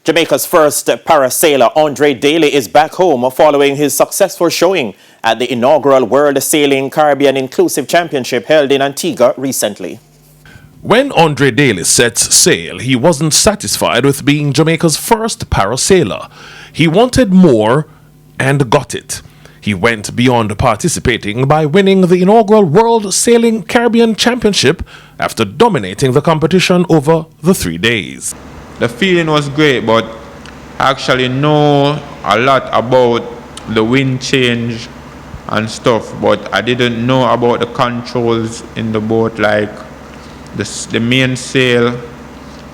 Jamaica's first parasailer Andre Daley is back home following his successful showing at the inaugural World Sailing Caribbean Inclusive Championship held in Antigua recently. When Andre Daley sets sail, he wasn't satisfied with being Jamaica's first parasailer. He wanted more and got it. He went beyond participating by winning the inaugural World Sailing Caribbean Championship after dominating the competition over the 3 days. The feeling was great, but I actually know a lot about the wind change and stuff, but I didn't know about the controls in the boat, like the main sail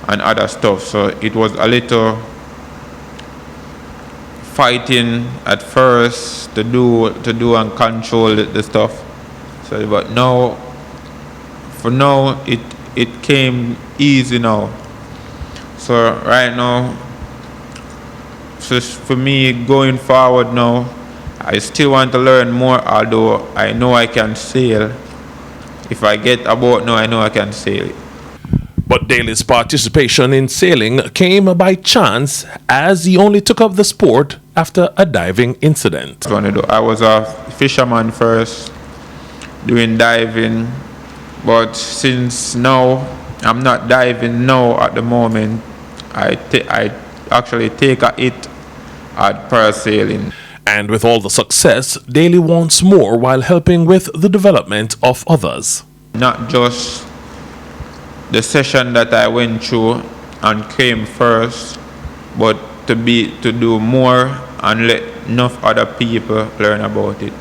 and other stuff. So it was a little fighting at first to do and control the stuff. So, but now, for now, it came easy now. So right now, just for me going forward now, I still want to learn more, although I know I can sail. If I get a boat now, I know I can sail it. But Daley's participation in sailing came by chance, as he only took up the sport after a diving incident. I was a fisherman first, doing diving, but since now I'm not diving now at the moment, I actually take a hit at parasailing. And with all the success, Daley wants more while helping with the development of others. Not just the session that I went through and came first, but to do more and let enough other people learn about it.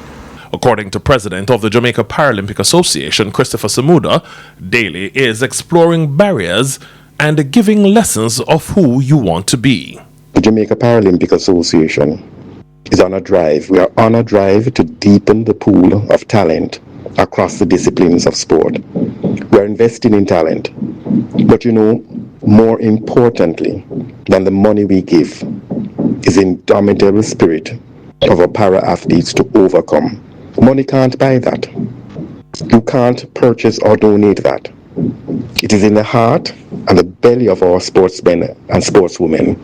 According to President of the Jamaica Paralympic Association, Christopher Samuda, Daley is exploring barriers and giving lessons of who you want to be. The Jamaica Paralympic Association is on a drive. We are on a drive to deepen the pool of talent across the disciplines of sport. We are investing in talent. But more importantly than the money we give is indomitable spirit of our para-athletes to overcome. Money can't buy that. You can't purchase or donate that. It is in the heart and the belly of our sportsmen and sportswomen,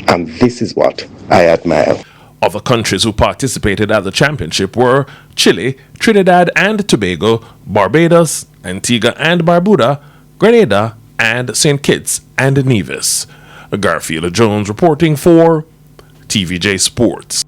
and this is what I admire. Other countries who participated at the championship were Chile, Trinidad and Tobago, Barbados, Antigua and Barbuda, Grenada, and St. Kitts and Nevis. Garfield Jones reporting for TVJ Sports.